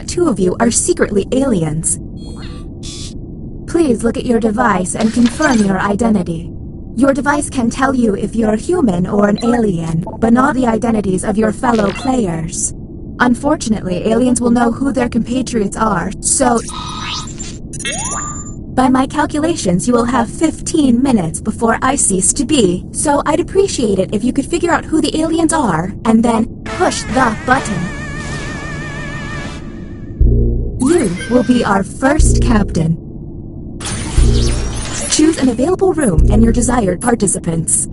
2 of you are secretly aliens. Please look at your device and confirm your identity. Your device can tell you if you're human or an alien, but not the identities of your fellow players. Unfortunately, aliens will know who their compatriots are, so... By my calculations, you will have 15 minutes before I cease to be, so I'd appreciate it if you could figure out who the aliens are, and then push the button. You will be our first captain. Choose an available room and your desired participants.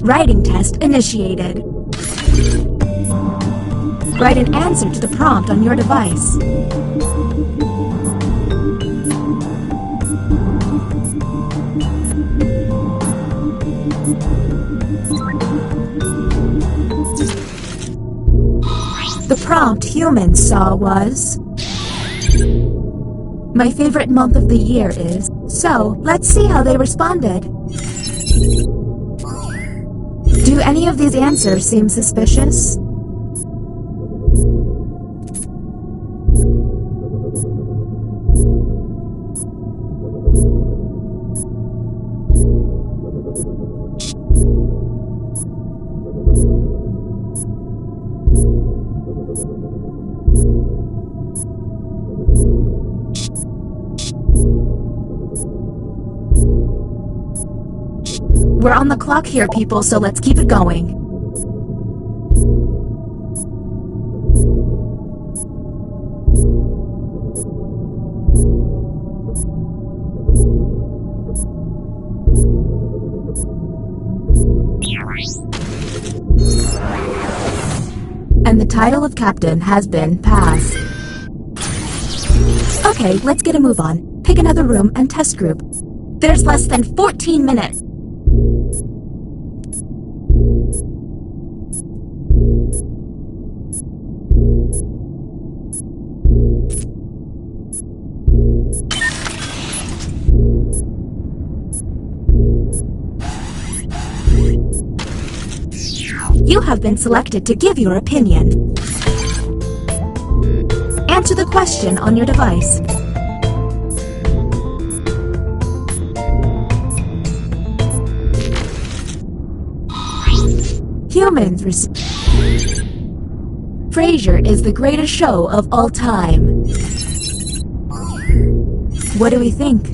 Writing test initiated. Write an answer to the prompt on your device. The prompt humans saw was... My favorite month of the year is... So, let's see how they responded. Do any of these answers seem suspicious? We're on the clock here, people, so let's keep it going. And the title of captain has been passed. Okay, let's get a move on. Pick another room and test group. There's less than 14 minutes. You have been selected to give your opinion. Answer the question on your device. Humans Frasier is the greatest show of all time. What do we think?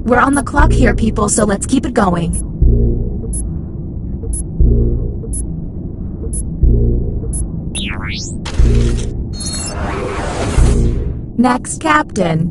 We're on the clock here, people, so let's keep it going. Next captain.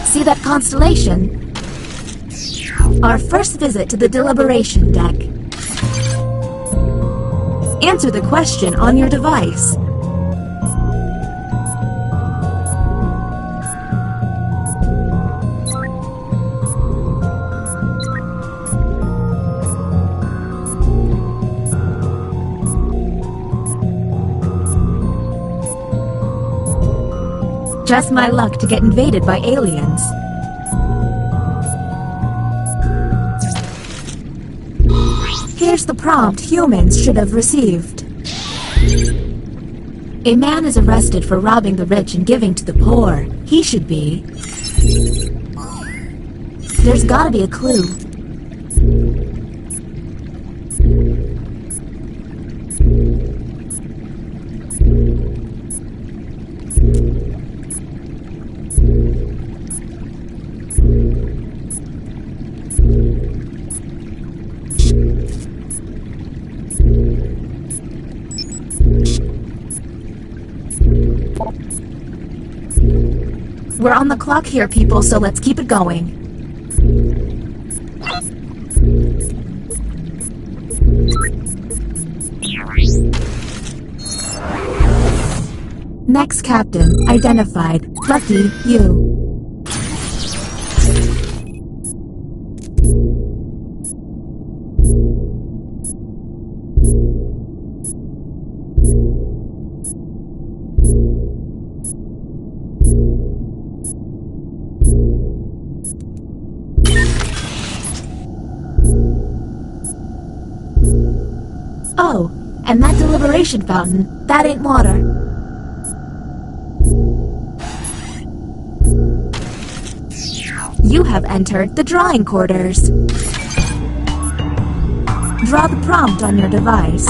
See that constellation? Our first visit to the deliberation deck. Answer the question on your device. Just my luck to get invaded by aliens. Here's the prompt humans should have received. A man is arrested for robbing the rich and giving to the poor. He should be... There's gotta be a clue. We're on the clock here, people, so let's keep it going. Next captain identified. Lucky you. Oh, and that deliberation fountain, that ain't water. You have entered the drawing quarters. Draw the prompt on your device.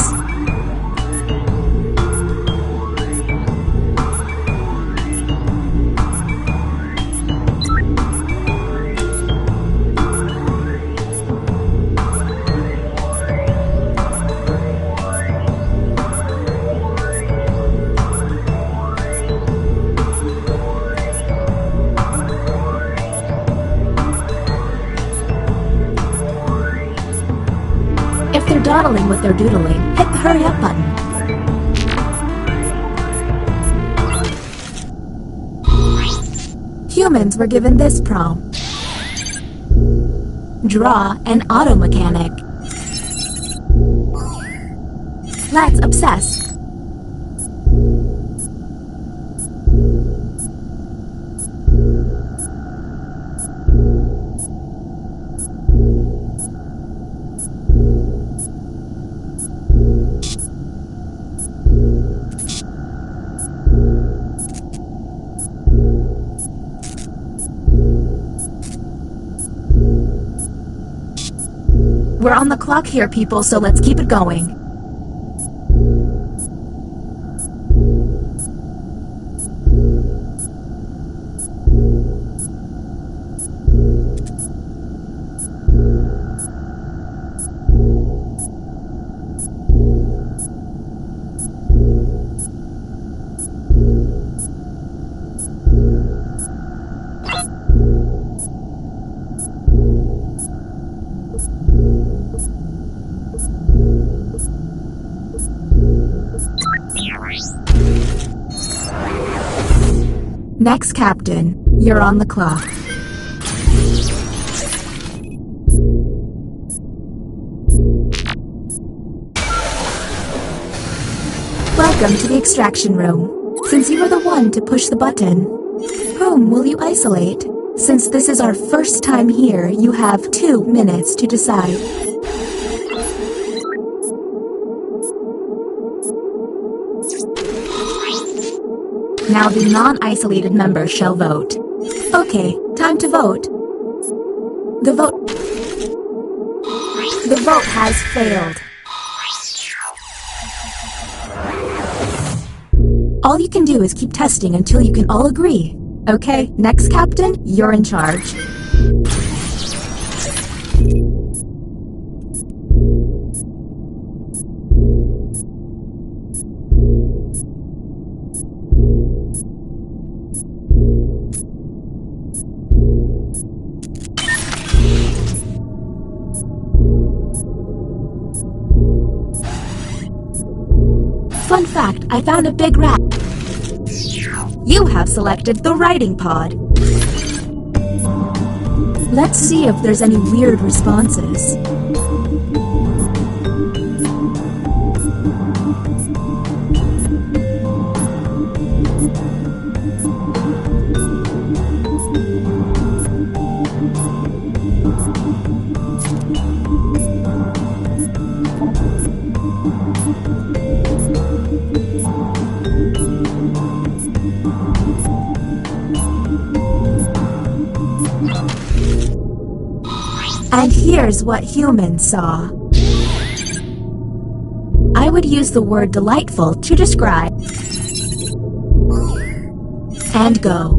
If they're dawdling with their doodling, hit the hurry up button. Humans were given this prompt. Draw an auto mechanic. Let's obsess. We're on the clock here, people, so let's keep it going. Next captain, you're on the clock. Welcome to the extraction room. Since you were the one to push the button, whom will you isolate? Since this is our first time here, you have 2 minutes to decide. Now the non-isolated members shall vote. Okay, time to vote. The vote has failed. All you can do is keep testing until you can all agree. Okay, next captain, you're in charge. Fun fact, I found a big rat. You have selected the writing pod. Let's see if there's any weird responses. And here's what humans saw. I would use the word delightful to describe. And go.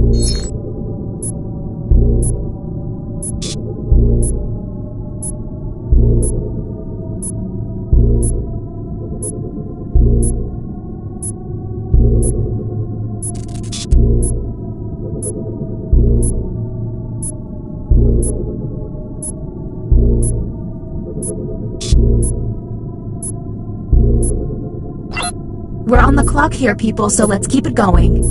We're on the clock here, people, so let's keep it going.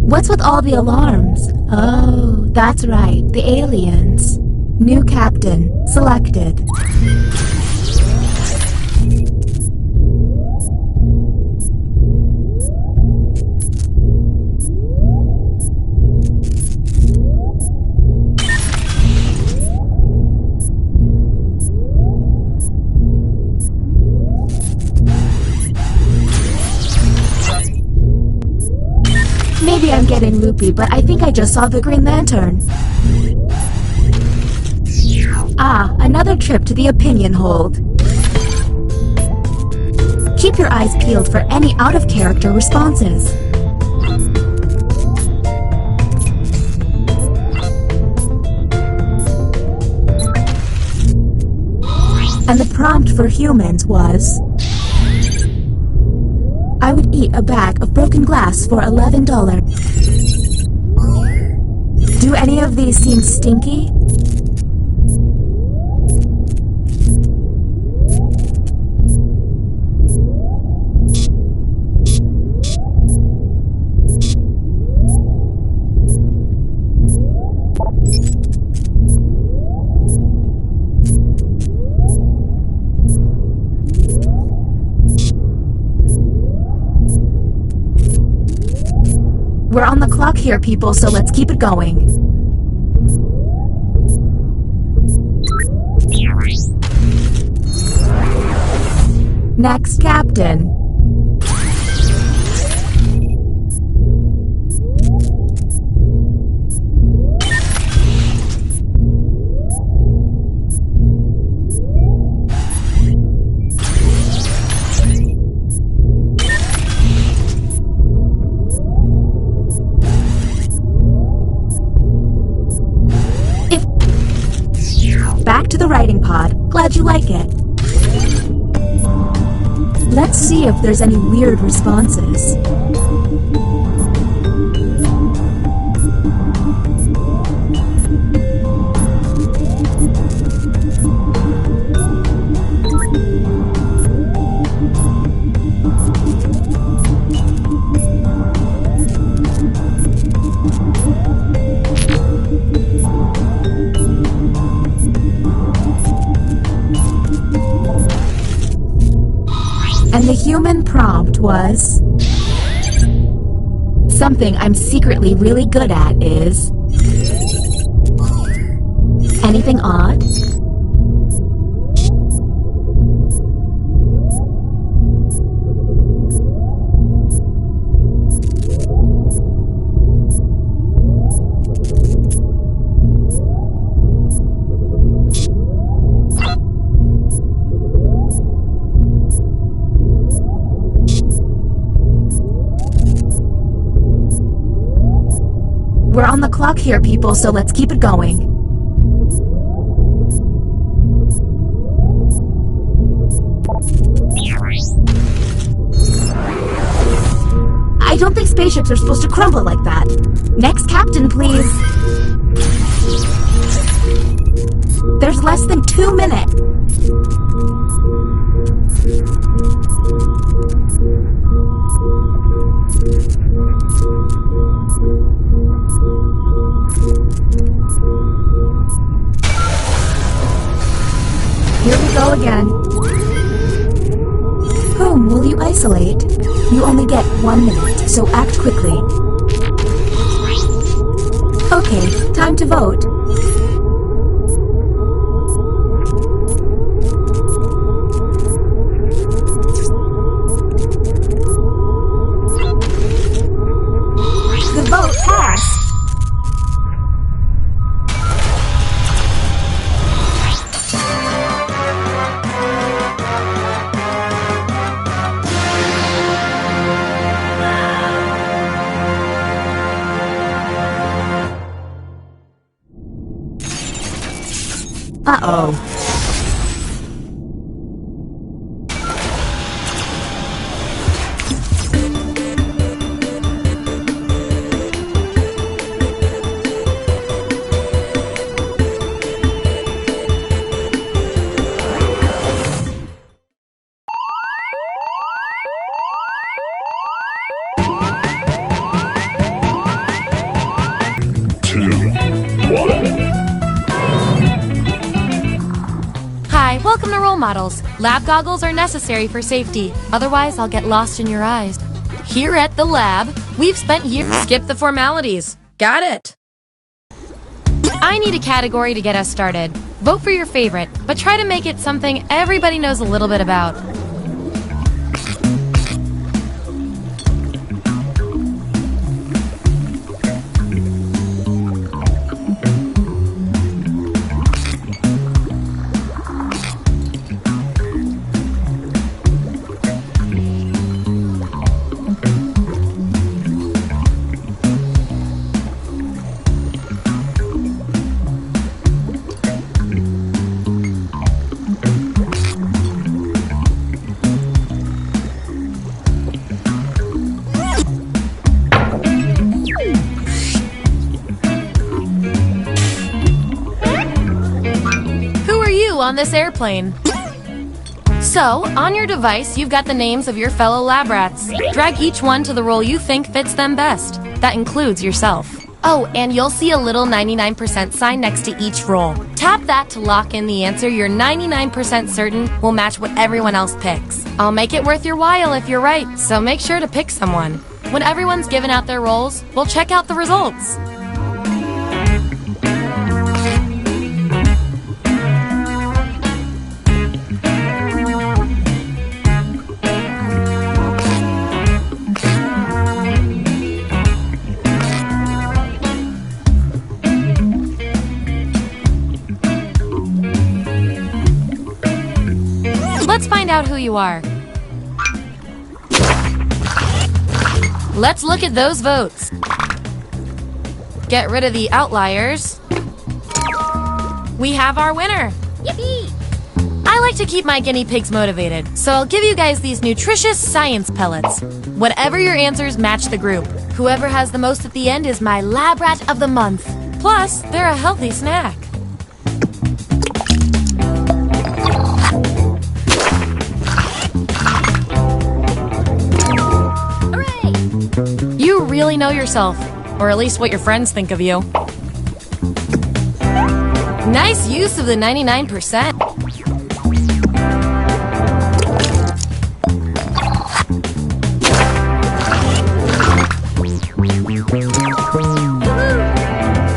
What's with all the alarms? Oh, that's right, the aliens. New captain, selected. Maybe I'm getting loopy, but I think I just saw the Green Lantern. Ah, another trip to the opinion hold. Keep your eyes peeled for any out-of-character responses. And the prompt for humans was... I would eat a bag of broken glass for $11. Do any of these seem stinky? We're on the clock here, people, so let's keep it going. Next captain. Back to the writing pod. Glad you like it. Let's see if there's any weird responses. And the human prompt was... Something I'm secretly really good at is... Anything odd? We're on the clock here, people, so let's keep it going. I don't think spaceships are supposed to crumble like that. Next captain, please. There's less than 2 minutes. Here we go again. Whom will you isolate? You only get 1 minute, so act quickly. Okay, time to vote. The vote passed. Uh-oh. Welcome to Role Models. Lab goggles are necessary for safety, otherwise I'll get lost in your eyes. Here at the lab, we've spent years— Skip the formalities. Got it. I need a category to get us started. Vote for your favorite, but try to make it something everybody knows a little bit about. On this airplane. So, on your device, you've got the names of your fellow lab rats. Drag each one to the role you think fits them best. That includes yourself. Oh, and you'll see a little 99% sign next to each role. Tap that to lock in the answer you're 99% certain will match what everyone else picks. I'll make it worth your while if you're right, so make sure to pick someone. When everyone's given out their roles, we'll check out the results. Let's find out who you are. Let's look at those votes. Get rid of the outliers. We have our winner. Yippee! I like to keep my guinea pigs motivated, so I'll give you guys these nutritious science pellets. Whatever your answers, match the group. Whoever has the most at the end is my lab rat of the month. Plus, they're a healthy snack. You really know yourself, or at least what your friends think of you. Nice use of the 99%.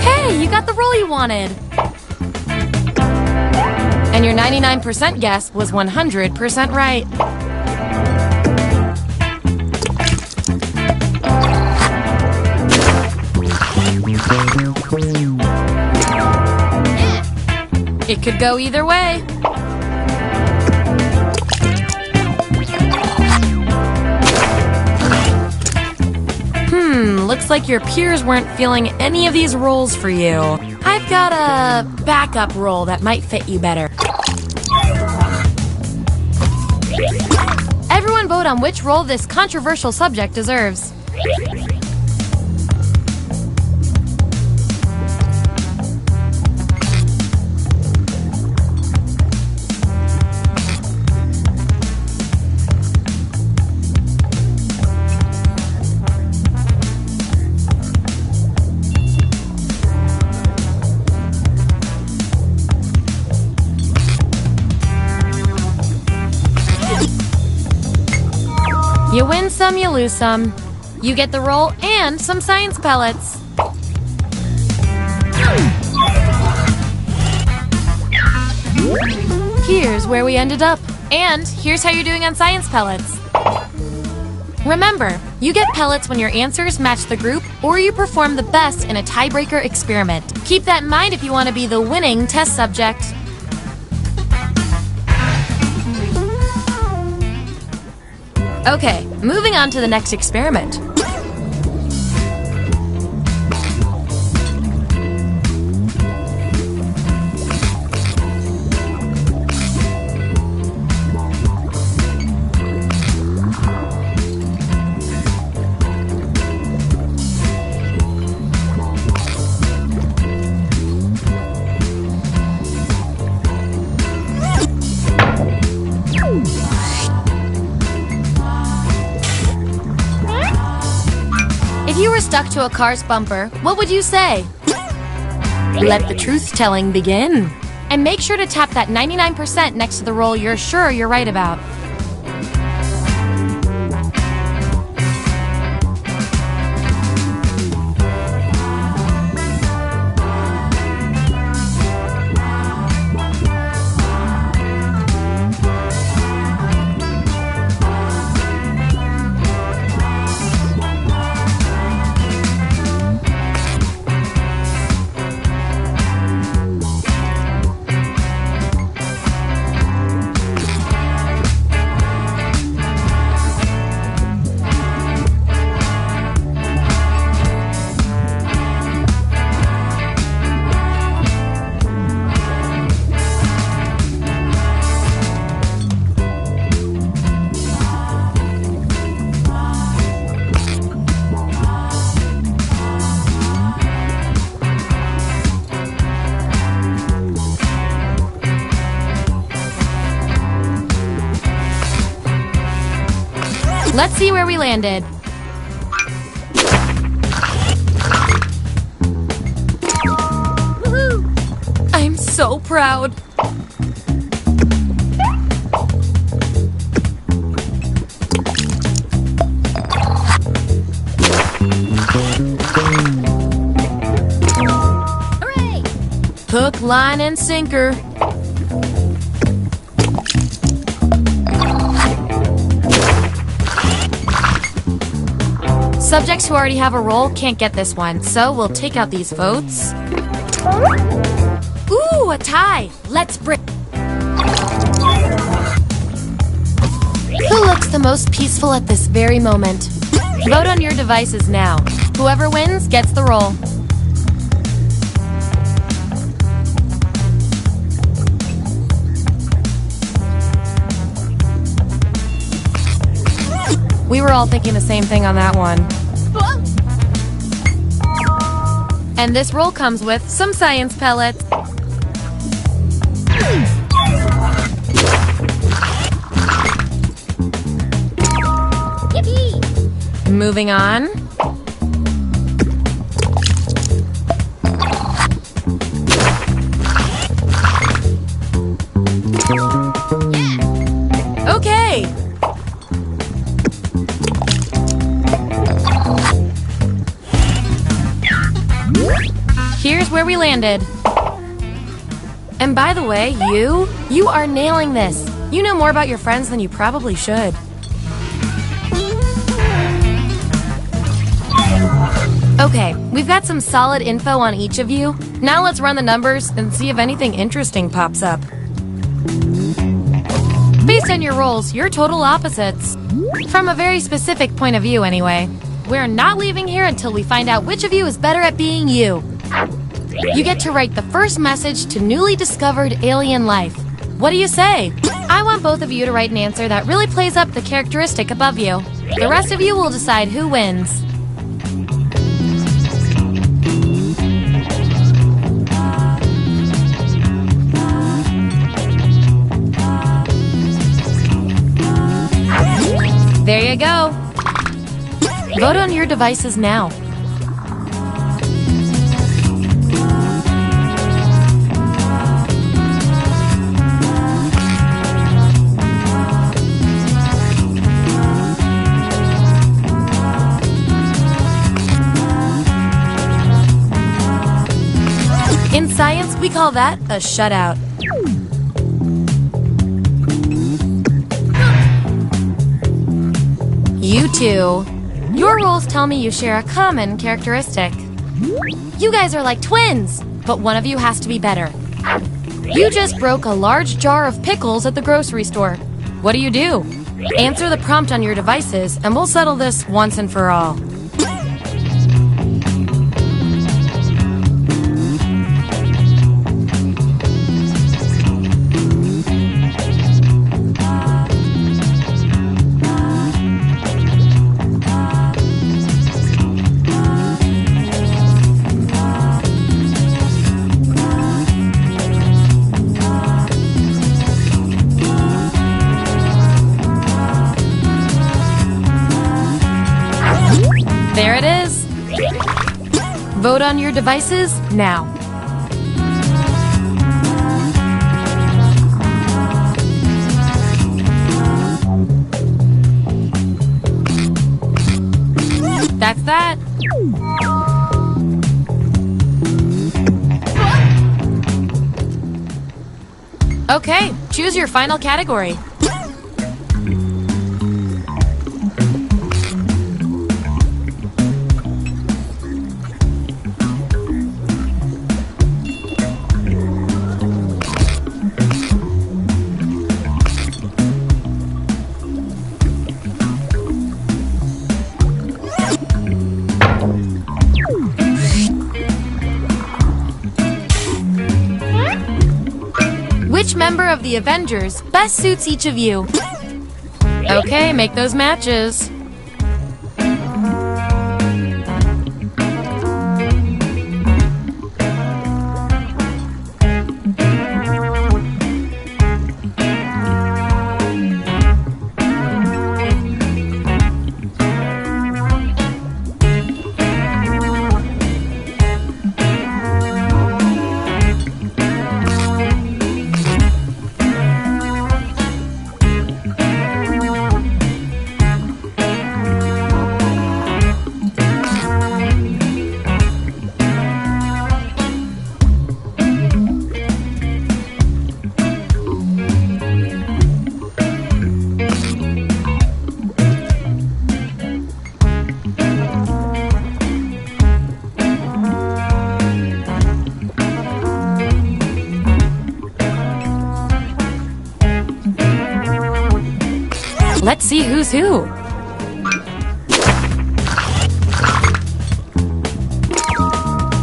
Hey, you got the role you wanted. And your 99% guess was 100% right. It could go either way. Looks like your peers weren't feeling any of these roles for you. I've got a backup role that might fit you better. Everyone vote on which role this controversial subject deserves. You win some, you lose some. You get the role and some science pellets. Here's where we ended up. And here's how you're doing on science pellets. Remember, you get pellets when your answers match the group or you perform the best in a tiebreaker experiment. Keep that in mind if you want to be the winning test subject. Okay, moving on to the next experiment. If you were stuck to a car's bumper, what would you say? Let the truth-telling begin. And make sure to tap that 99% next to the roll you're sure you're right about. Let's see where we landed. Woohoo! I'm so proud. Hooray! Hook, line, and sinker. Subjects who already have a roll can't get this one, so we'll take out these votes. Ooh, a tie! Let's break. Who looks the most peaceful at this very moment? Vote on your devices now. Whoever wins gets the roll. We were all thinking the same thing on that one. And this roll comes with some science pellets. Yippee! Moving on. Yeah. Okay. Here's where we landed. And by the way, you are nailing this. You know more about your friends than you probably should. Okay, we've got some solid info on each of you. Now let's run the numbers and see if anything interesting pops up. Based on your rolls, you're total opposites. From a very specific point of view, anyway. We're not leaving here until we find out which of you is better at being you. You get to write the first message to newly discovered alien life. What do you say? I want both of you to write an answer that really plays up the characteristic above you. The rest of you will decide who wins. There you go. Vote on your devices now. In science, we call that a shutout. You two. Your roles tell me you share a common characteristic. You guys are like twins, but one of you has to be better. You just broke a large jar of pickles at the grocery store. What do you do? Answer the prompt on your devices, and we'll settle this once and for all. There it is. Vote on your devices now. that. Okay, choose your final category. Which member of the Avengers best suits each of you? Okay, make those matches. Let's see who's who.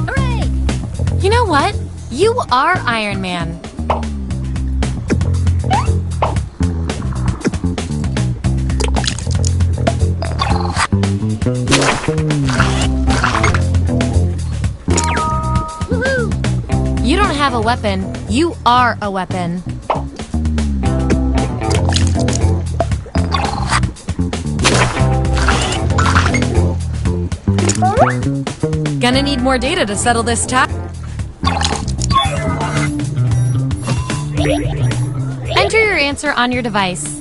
Hooray! You know what? You are Iron Man. Woohoo! You don't have a weapon. You are a weapon. Gonna need more data to settle this task. Enter your answer on your device.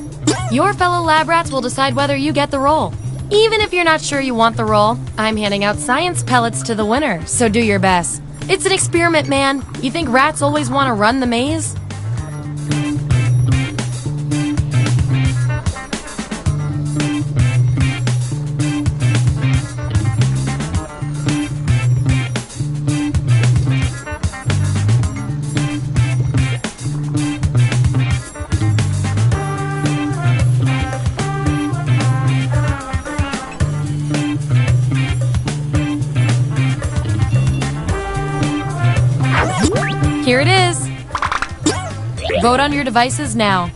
Your fellow lab rats will decide whether you get the role. Even if you're not sure you want the role, I'm handing out science pellets to the winner, so do your best. It's an experiment, man. You think rats always want to run the maze? Here it is. Vote on your devices now.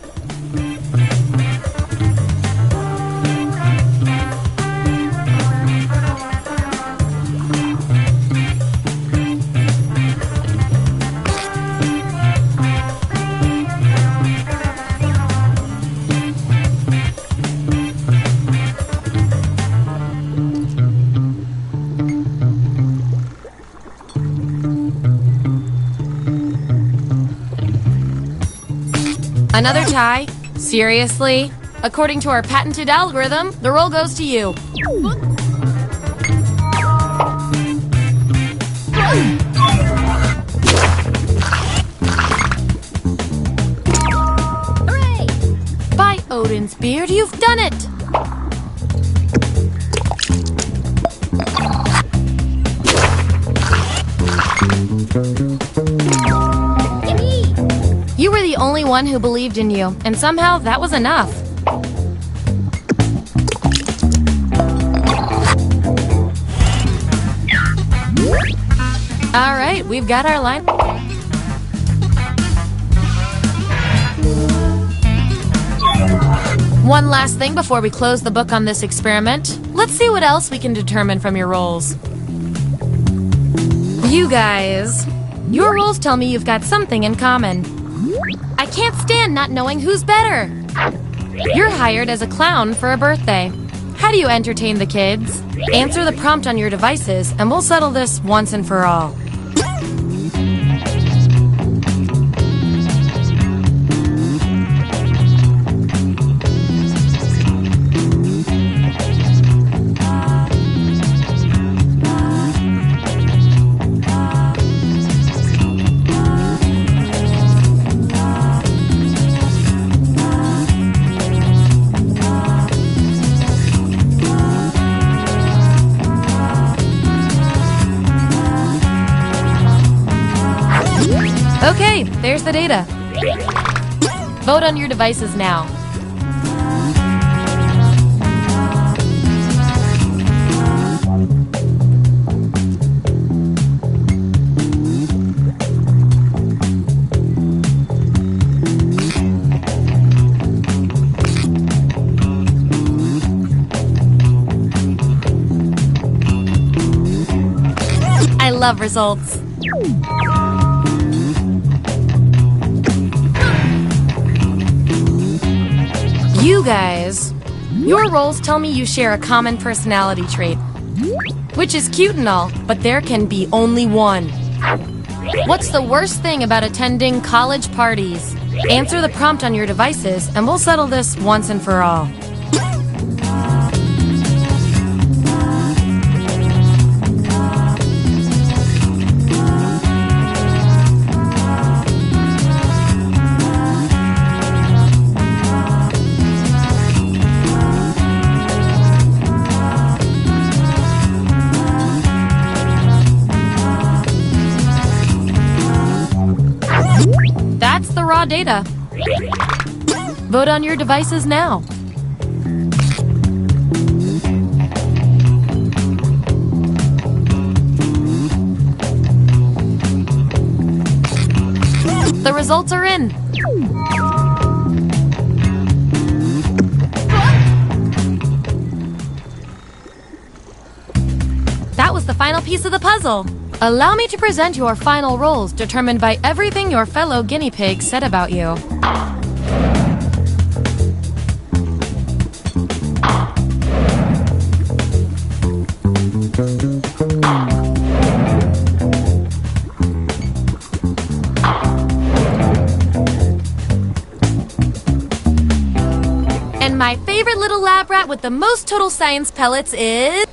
Another tie? Seriously? According to our patented algorithm, the role goes to you. Hooray! By Odin's beard, you've done it! You were the only one who believed in you, and somehow that was enough. All right, we've got our line. One last thing before we close the book on this experiment. Let's see what else we can determine from your roles. You guys, your roles tell me you've got something in common. I can't stand not knowing who's better. You're hired as a clown for a birthday. How do you entertain the kids? Answer the prompt on your devices, and we'll settle this once and for all. Okay, there's the data. Vote on your devices now. I love results. You guys, your roles tell me you share a common personality trait, which is cute and all, but there can be only one. What's the worst thing about attending college parties? Answer the prompt on your devices, and we'll settle this once and for all. That's the raw data. Vote on your devices now. The results are in. That was the final piece of the puzzle. Allow me to present your final roles, determined by everything your fellow guinea pigs said about you. And my favorite little lab rat with the most total science pellets is...